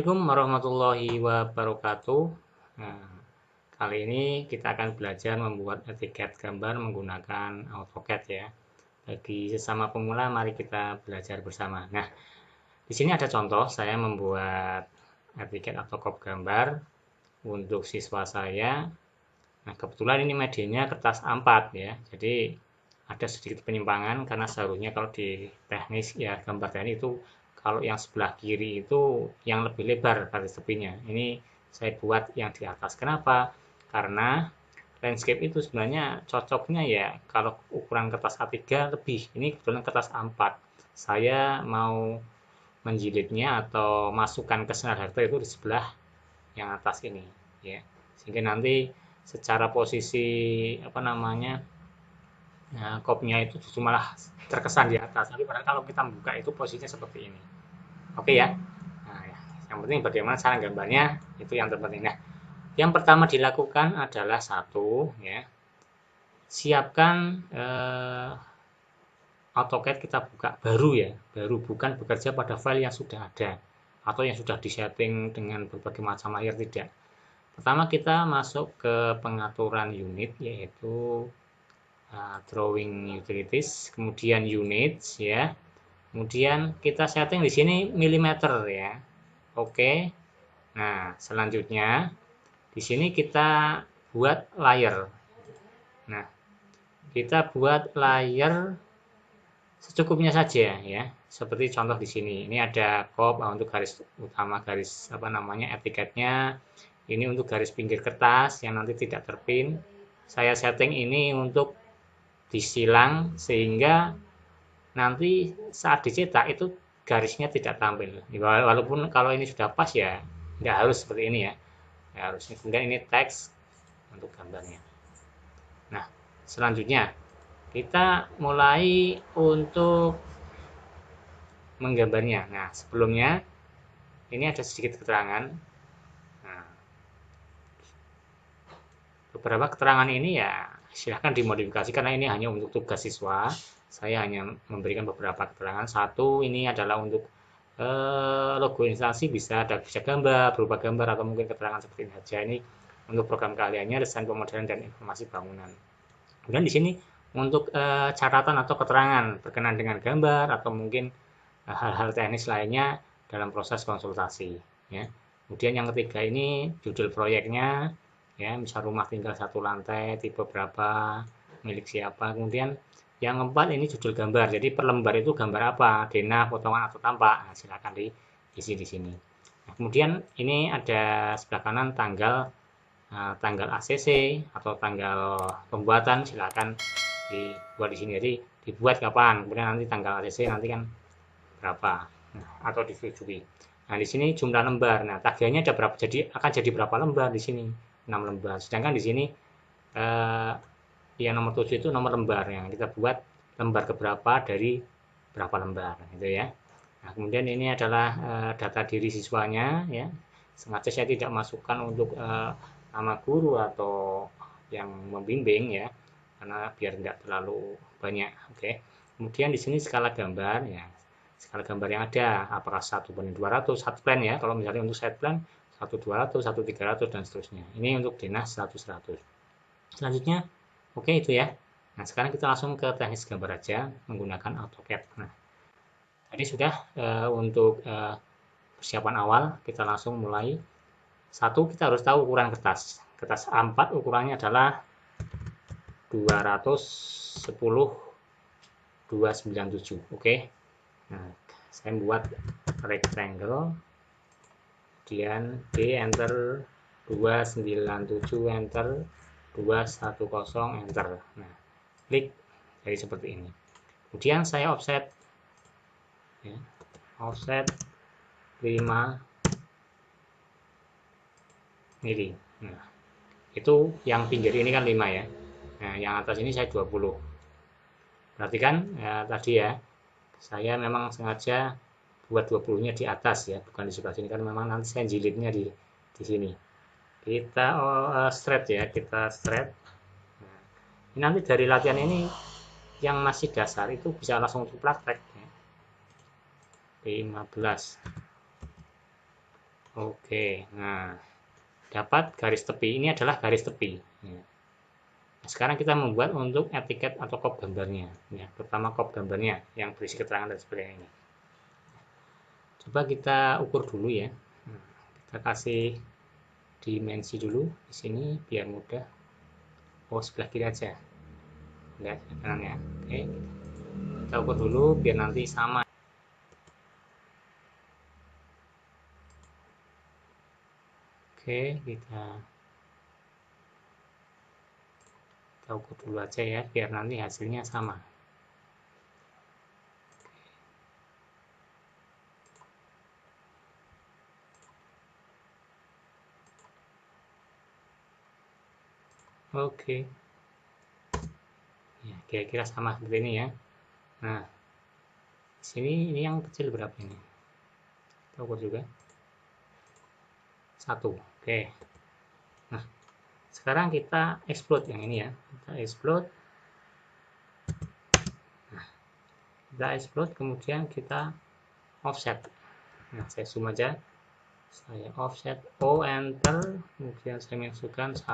Assalamualaikum warahmatullahi wabarakatuh. Nah, kali ini kita akan belajar membuat etiket gambar menggunakan AutoCAD ya. Bagi sesama pemula, mari kita belajar bersama. Nah, di sini ada contoh saya membuat etiket atau kop gambar untuk siswa saya. Nah, kebetulan ini medianya kertas A4 ya. Jadi ada sedikit penyimpangan karena seharusnya kalau di teknis ya gambar teknik itu kalau yang sebelah kiri itu yang lebih lebar garis tepinya. Ini saya buat yang di atas. Kenapa? Karena landscape itu sebenarnya cocoknya ya kalau ukuran kertas A3 lebih. Ini kebetulan kertas A4. Saya mau menjilidnya atau masukkan ke sinar harta itu di sebelah yang atas ini ya. Sehingga nanti secara posisi apa namanya kopnya itu justru malah terkesan di atas. Tapi padahal kalau kita buka itu posisinya seperti ini. Oke ya. Nah, ya. Yang penting bagaimana cara gambarnya itu yang terpenting. Nah, yang pertama dilakukan adalah satu ya, siapkan AutoCAD kita buka baru ya, baru bukan bekerja pada file yang sudah ada atau yang sudah disetting dengan berbagai macam layer tidak. Pertama kita masuk ke pengaturan unit yaitu drawing utilities, kemudian units ya. Kemudian kita setting di sini milimeter ya. Oke. Nah, selanjutnya di sini kita buat layer. Nah, kita buat layer secukupnya saja ya. Seperti contoh di sini. Ini ada kop untuk garis utama, garis apa namanya etiketnya. Ini untuk garis pinggir kertas yang nanti tidak terpin. Saya setting ini untuk disilang sehingga nanti saat dicetak itu garisnya tidak tampil. Walaupun kalau ini sudah pas ya nggak harus seperti ini ya. Nggak harus. Kemudian ini teks untuk gambarnya. Nah, selanjutnya kita mulai untuk menggambarnya. Nah, sebelumnya ini ada sedikit keterangan. Nah, beberapa keterangan ini ya silahkan dimodifikasi karena ini hanya untuk tugas siswa. Saya hanya memberikan beberapa keterangan. Satu, ini adalah untuk logo instansi bisa gambar, berupa gambar atau mungkin keterangan seperti ini saja. Ini untuk program keahliannya desain pemodelan dan informasi bangunan. Kemudian di sini untuk catatan atau keterangan berkenaan dengan gambar atau mungkin hal-hal teknis lainnya dalam proses konsultasi. Ya. Kemudian yang ketiga ini judul proyeknya, ya misal rumah tinggal 1 lantai, tipe berapa, milik siapa. Kemudian yang keempat ini judul gambar. Jadi per lembar itu gambar apa, denah, potongan atau tampak. Nah, silakan diisi di sini. Nah, kemudian ini ada sebelah kanan tanggal ACC atau tanggal pembuatan, silakan dibuat di sini. Jadi dibuat kapan, kemudian nanti tanggal ACC nanti kan berapa, nah, atau disetujui. Nah, di sini jumlah lembar. Nah, tagihannya ada berapa? Jadi akan jadi berapa lembar di sini? 6 lembar. Sedangkan di sini yang nomor 7 itu nomor lembar yang kita buat lembar keberapa dari berapa lembar gitu ya. Nah, kemudian ini adalah data diri siswanya ya. Sengaja saya tidak masukkan untuk nama guru atau yang membimbing ya, karena biar tidak terlalu banyak. Oke. Kemudian di sini skala gambar ya. Skala gambar yang ada apakah 1/200, satu plan ya. Kalau misalnya untuk side plan 1/200, 1/300 dan seterusnya. Ini untuk denah 100/100. Selanjutnya oke itu ya. Nah, sekarang kita langsung ke teknis gambar aja menggunakan AutoCAD. Nah, tadi sudah untuk persiapan awal kita langsung mulai. Satu, kita harus tahu ukuran kertas. Kertas A4 ukurannya adalah 210/297. Oke. Nah, saya buat rectangle. Kemudian D enter, 297 enter, 210 enter. Nah, klik jadi seperti ini. Kemudian saya offset ya, offset 5 mili. Nah, itu yang pinggir ini kan 5 ya. Nah, yang atas ini saya 20. Perhatikan ya, tadi ya, saya memang sengaja buat 20-nya di atas ya, bukan di sebelah sini kan memang nanti saya jilidnya di sini. Kita straight ya, kita straight. Nah, ini nanti dari latihan ini yang masih dasar itu bisa langsung untuk praktek ya. 15. Oke, nah dapat garis tepi. Ini adalah garis tepi. Ya. Nah, sekarang kita membuat untuk etiket atau kop gambarnya. Ya, pertama kop gambarnya yang berisi keterangan dan sebagainya ini. Coba kita ukur dulu ya. Nah, kita kasih dimensi dulu di sini biar mudah. Oh, sebelah kiri aja. Lihat kanan ya. Oke. Kita ukur dulu biar nanti sama. Oke, kita ukur dulu aja ya biar nanti hasilnya sama. Oke. Ya, kira-kira sama seperti ini ya. Nah, sini ini yang kecil berapa ini? Kita ukur juga. 1. Oke. Nah, sekarang kita explode yang ini ya. Kita explode. Nah, kita explode kemudian kita offset. Nah, saya zoom aja. Saya offset O enter, kemudian saya masukkan 1.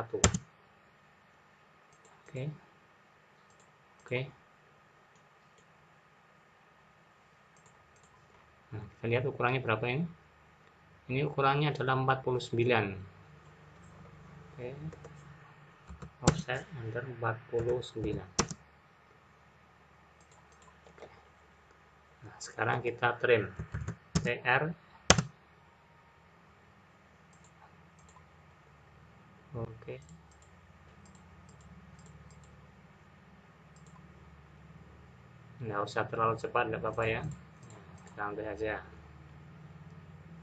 Oke. Oke. Nah, kita lihat ukurannya berapa ini? Ini ukurannya adalah 49. Oke. Offset enter 49. Nah, sekarang kita trim. TR. Oke. Nggak usah terlalu cepat, nggak apa-apa ya. Santai aja.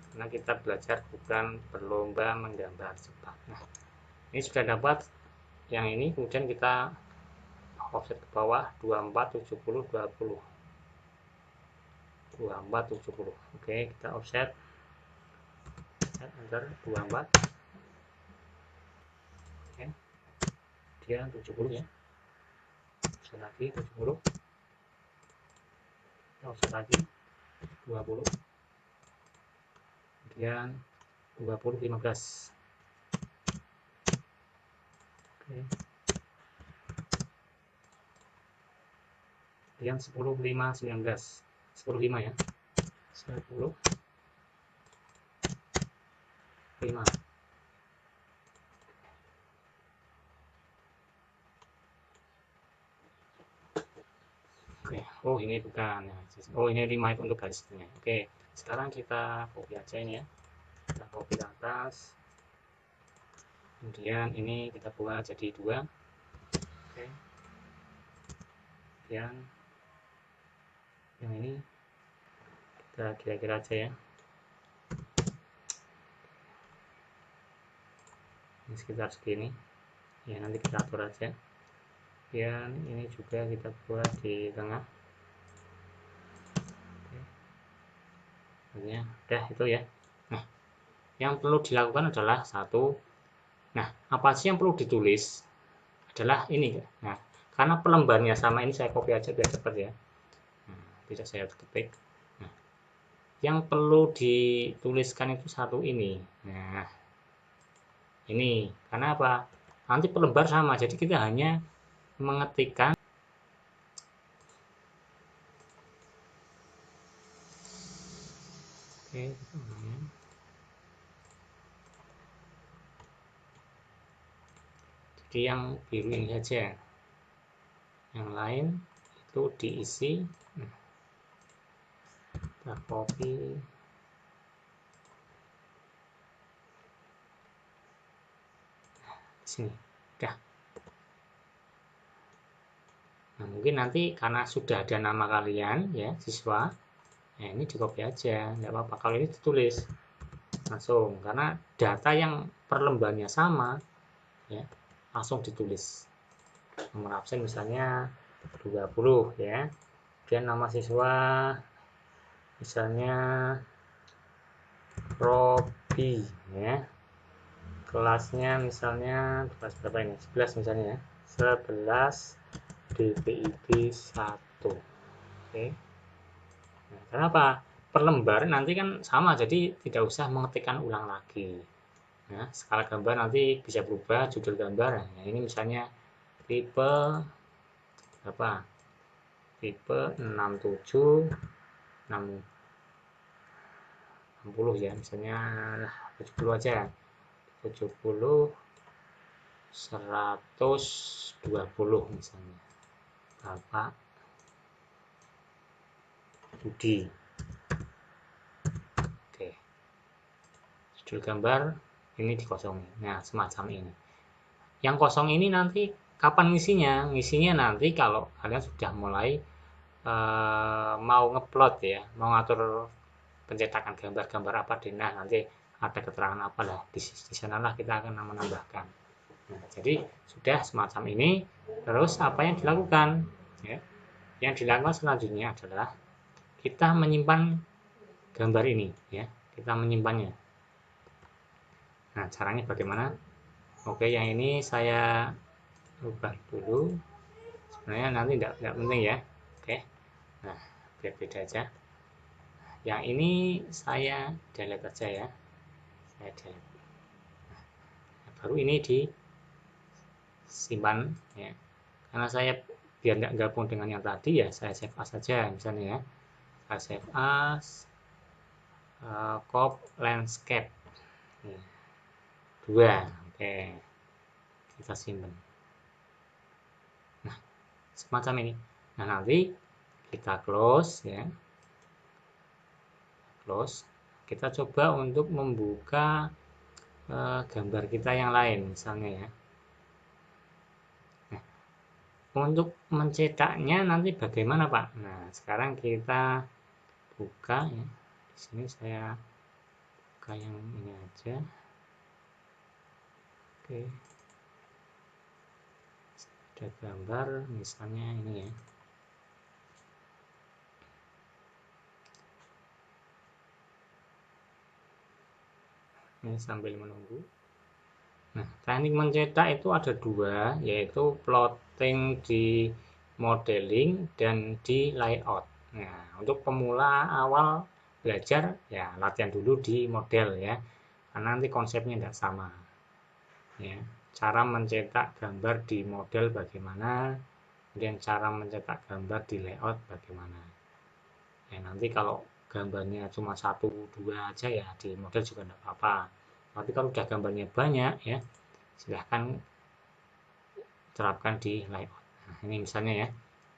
Karena kita belajar bukan berlomba menggambar cepat. Nah, ini sudah dapat yang ini, kemudian kita offset ke bawah 24, 70, 20. 24, 70. Oke, kita offset. Enter 24. Oke. Dia 70 ya. Offset lagi 70. Kita offset lagi 20. Kemudian 20, 15. Oke. Kemudian 10, 5, 19. 10, 5 ya. 10, 5. Oke. Oh, ini bukan. Oh, ini 5 itu untuk garisnya. Oke. Sekarang kita copy aja ini ya. Kita copy ke atas. Kemudian ini kita buat jadi 2. Oke. Kemudian yang ini kita kira-kira aja ya. Ini sekitar segini. Ya, nanti kita atur aja. Dan ini juga kita buat di tengah. Oke. Udah itu ya. Nah, yang perlu dilakukan adalah satu. Nah, apa sih yang perlu ditulis? Adalah ini. Nah, karena pelembarnya sama, ini saya copy aja biar cepat ya. Nah, tidak saya ketik. Nah, yang perlu dituliskan itu satu ini. Nah, ini. Karena apa? Nanti pelembar sama, jadi kita hanya mengetikkan. Oke, jadi yang biru ini saja, yang lain itu diisi. Nah, kita copy. Sini, udah. Nah, mungkin nanti karena sudah ada nama kalian ya siswa, nah ini di copy aja, nggak apa-apa. Kalau ini ditulis langsung, karena data yang per lembarnya sama ya, langsung ditulis. Nomor absen misalnya 20 ya, kemudian nama siswa misalnya Robi ya, kelasnya misalnya kelas berapa ini, 11 misalnya ya, 11 DPIB 1. Oke. Nah, kenapa? per lembar nanti kan sama, jadi tidak usah mengetikkan ulang lagi. Nah, skala gambar nanti bisa berubah, judul gambar. Nah, ini misalnya tipe apa? Tipe 67 60 ya, misalnya 70 aja. 70 120 misalnya. Bapak Budi. Oke. Judul gambar ini dikosongi. Nah, semacam ini. Yang kosong ini nanti kapan ngisinya? Ngisinya nanti kalau kalian sudah mulai mau ngeplot ya, mau ngatur pencetakan gambar-gambar apa deh. Nah, nanti ada keterangan apa lah di sanalah kita akan menambahkan. Nah, jadi sudah semacam ini. Terus apa yang dilakukan? Ya, yang dilakukan selanjutnya adalah kita menyimpan gambar ini ya, kita menyimpannya. Nah, caranya bagaimana? Oke, yang ini saya ubah dulu. Sebenarnya nanti tidak penting ya. Oke. Nah, biar beda aja. Yang ini saya delete aja ya. Saya delete. Nah, baru ini disimpan ya. Karena saya biar tidak gabung dengan yang tadi ya, saya save as saja misalnya ya. Saya save as cop landscape. Nah, 2. Oke. Kita simpan. Nah, semacam ini. Nah, nanti kita close ya. Close. Kita coba untuk membuka gambar kita yang lain misalnya ya. Nah, untuk mencetaknya nanti bagaimana Pak? Nah, sekarang kita buka ya. Di sini saya buka yang ini aja. Oke. Ada gambar misalnya ini ya. Ini sambil menunggu. Nah, teknik mencetak itu ada 2, yaitu plotting di modeling dan di layout. Nah, untuk pemula awal belajar ya latihan dulu di model ya, karena nanti konsepnya tidak sama. Ya, cara mencetak gambar di model bagaimana, kemudian cara mencetak gambar di layout bagaimana. Ya, nanti kalau gambarnya cuma 1-2 aja ya di model juga tidak apa-apa. Tapi kalau udah gambarnya banyak ya, silahkan terapkan di layout. Nah, ini misalnya ya,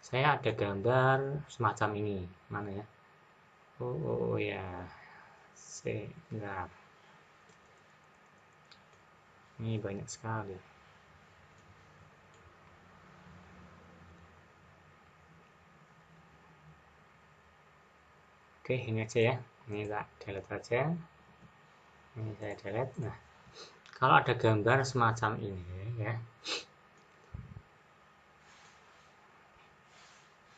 saya ada gambar semacam ini, mana ya? Oh ya, sebentar. Ini banyak sekali. Oke, ini aja ya. Ini tak delete aja. Ini saya delete. Nah, kalau ada gambar semacam ini ya,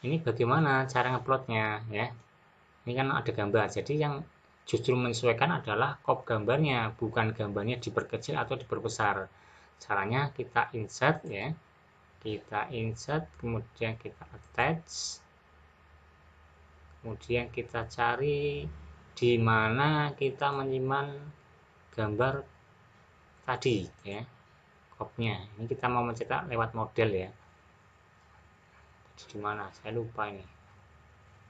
ini bagaimana cara nguploadnya ya. Ini kan ada gambar, jadi yang justru menyesuaikan adalah crop gambarnya, bukan gambarnya diperkecil atau diperbesar. Caranya kita insert ya, kita insert, kemudian kita attach, kemudian kita cari di mana kita menyimpan gambar tadi ya, cropnya. Ini kita mau mencetak lewat model ya. Di mana? Saya lupa ini.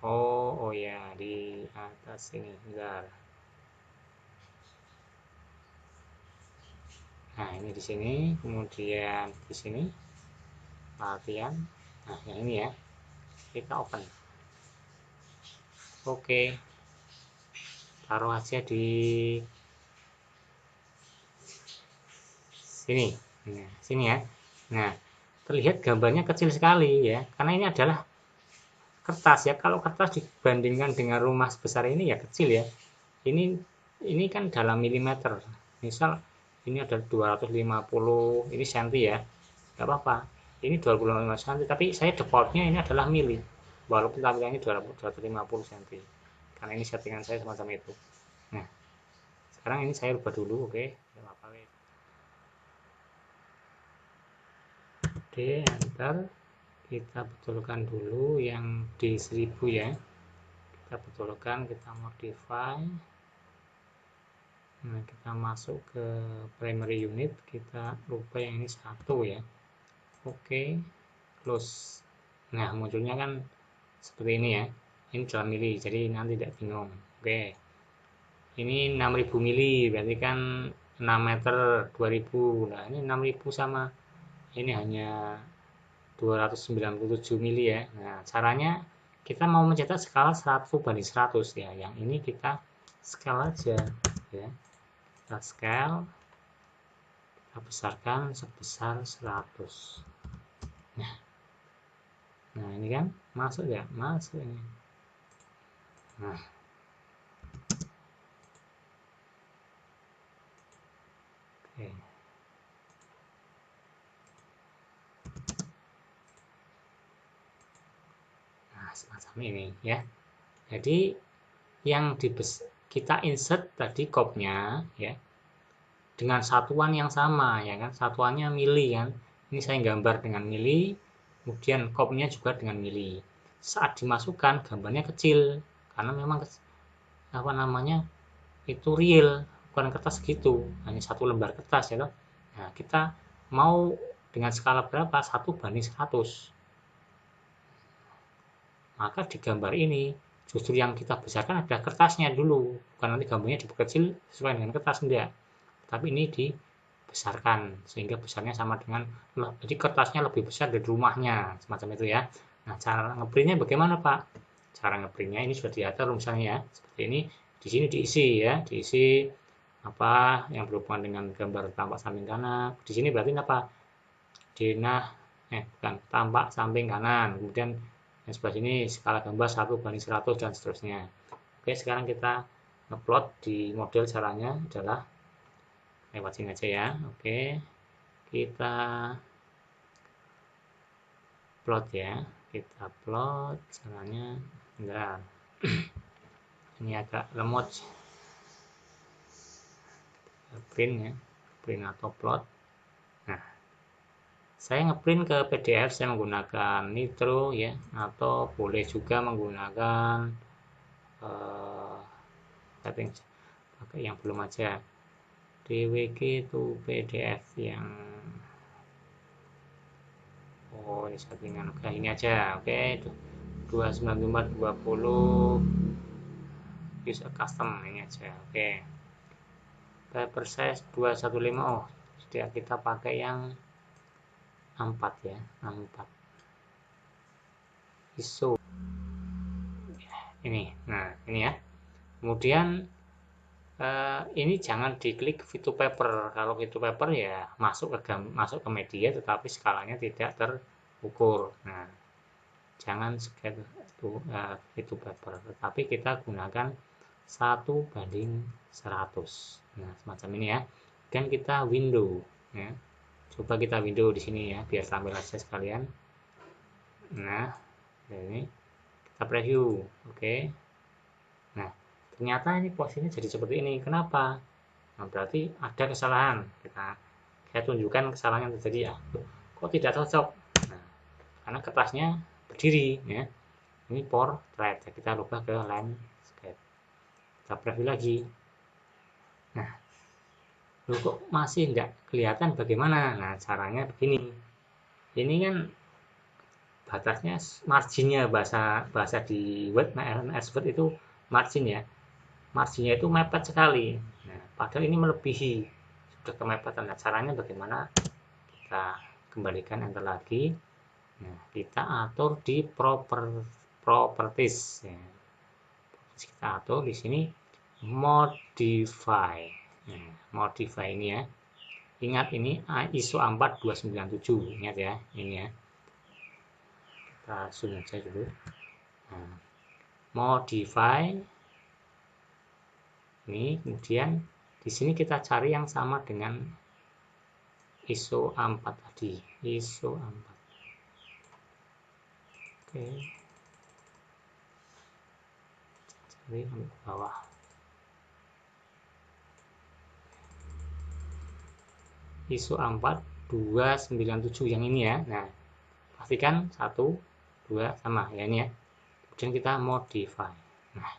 Oh ya, di atas ini. Bentar. Nah, ini di sini, kemudian di sini latihan. Nah, yang ini ya. Kita open. Oke. Taruh aja di sini. Nah, sini ya. Nah, terlihat gambarnya kecil sekali ya. Karena ini adalah kertas ya. Kalau kertas dibandingkan dengan rumah sebesar ini ya kecil ya. Ini kan dalam milimeter. Misal ini ada 250 ini senti ya. Enggak apa-apa. Ini 25 cm, tapi saya defaultnya ini adalah mili. Walaupun tampilannya 250 cm. Karena ini settingan saya semacam itu. Nah, sekarang ini saya ubah dulu, oke. Oke, enter. Kita betulkan dulu yang di 1000 ya. Kita kita betulkan, kita modify. Nah, kita masuk ke primary unit, kita rubah yang ini 1 ya. Oke, close. Nah, munculnya kan seperti ini ya. Ini dalam mili, jadi nanti tidak bingung. Oke, ini 6000 mili, berarti kan 6 meter 2000. Nah, ini 6000 sama ini hanya 297 mili ya. Nah, caranya kita mau mencetak skala 1:100 ya. Yang ini kita scale aja ya. Kita scale, kita besarkan sebesar 100. Nah, ini kan masuk ya, masuk ini. Nah, oke. Nah, semacam ini ya. Jadi yang kita insert tadi kopnya ya dengan satuan yang sama ya kan, satuannya mili kan. Ini saya gambar dengan mili, kemudian kopnya juga dengan mili. Saat dimasukkan gambarnya kecil karena memang apa namanya itu real, bukan kertas gitu, hanya 1 lembar kertas ya toh. Nah, kita mau dengan skala berapa? 1:100. Maka di gambar ini justru yang kita besarkan adalah kertasnya dulu, bukan nanti gambarnya diperkecil sesuai dengan kertas, enggak. Tapi ini dibesarkan sehingga besarnya sama dengan, jadi kertasnya lebih besar dari rumahnya, semacam itu ya. Nah, cara ngeprintnya bagaimana Pak? Cara ngeprintnya ini sudah diatur misalnya ya, seperti ini. Di sini diisi ya, diisi apa yang berhubungan dengan gambar tampak samping kanan. Di sini berarti apa? Bukan, tampak samping kanan. Kemudian yang sebelah sini skala gambar 1:100 dan seterusnya. Oke, sekarang kita ngeplot. Di model caranya adalah lewat sini aja ya. Oke, kita plot ya, kita plot caranya. Enggak, ini agak lemot, print ya, print atau plot. Nah, saya ngeprint ke PDF, saya menggunakan Nitro ya, atau boleh juga menggunakan setting pakai yang belum aja, DWG to PDF yang ini settingan. Oke, ini aja. Oke, 295/20 use a custom, ini aja. Oke, paper size 215. Oh, tidak, kita pakai yang A4 ya, A4 ISO ini. Nah, ini ya. Kemudian ini jangan diklik fit to paper. Kalau fit to paper ya masuk ke media, tetapi skalanya tidak terukur. Nah, jangan fit to paper, tetapi kita gunakan 1:100. Nah, semacam ini ya. Dan kita window ya. Coba kita window di sini ya, biar tampil aja sekalian. Nah, ini kita preview. Oke. Nah, ternyata ini posisinya jadi seperti ini. Kenapa? Nah, berarti ada kesalahan. Saya tunjukkan kesalahan yang terjadi ya. Kok tidak cocok? Nah, karena kertasnya berdiri ya. Ini portrait. Kita rubah ke landscape. Kita preview lagi. Nah, loh kok masih nggak kelihatan bagaimana? Nah, caranya begini. Ini kan batasnya, marginnya, bahasa di Word, MS Word itu margin ya. Marginnya itu mepet sekali. Nah, padahal ini melebihi, sudah kemepetan. Nah, caranya bagaimana? Kita kembalikan enter lagi. Nah, kita atur di properties ya. Kita atur di sini modify. Nah, modify ini ya. Ingat ini ISO A4 297. Ingat ya, ini ya. Kita zoom aja dulu. Nah, modify ini, kemudian di sini kita cari yang sama dengan ISO A4 tadi, ISO A4. Oke, cari ke bawah. ISO A4 297 yang ini ya. Nah, pastikan 1, 2 sama ya, ini ya. Kemudian kita modify. Nah,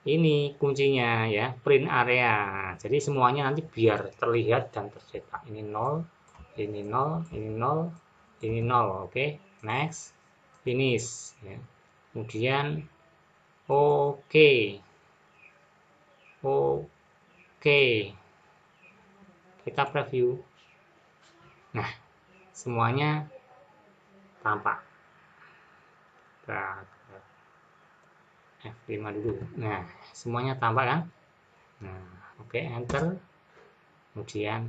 ini kuncinya ya, print area. Jadi semuanya nanti biar terlihat dan tercetak. Ini 0, ini 0, ini 0, ini 0. Oke, next, finish ya. Kemudian oke. Oke. Kita preview. Nah, semuanya tampak. Kita F5 dulu. Nah, semuanya tampak kan? Nah, oke, enter. Kemudian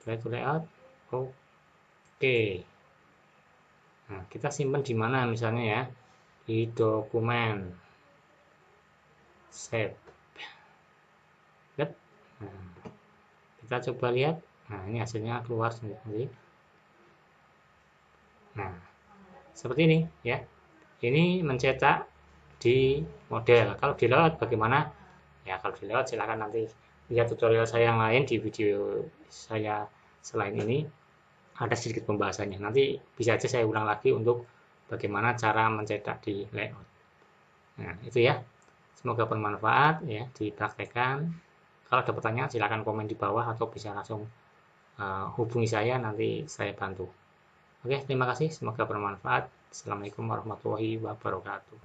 try to layout. Oke. Nah, kita simpan di mana misalnya ya? Di dokumen. Save. Lihat. Nah, kita coba lihat. Nah, ini hasilnya keluar sendiri. Nah, seperti ini ya. Ini mencetak di model. Kalau di layout bagaimana? Ya, kalau di layout silahkan nanti lihat tutorial saya yang lain di video saya selain ini. Ada sedikit pembahasannya. Nanti bisa aja saya ulang lagi untuk bagaimana cara mencetak di layout. Nah, itu ya. Semoga bermanfaat ya, dipraktekkan. Kalau ada pertanyaan silahkan komen di bawah atau bisa langsung hubungi saya, nanti saya bantu. Oke, terima kasih. Semoga bermanfaat. Assalamualaikum warahmatullahi wabarakatuh.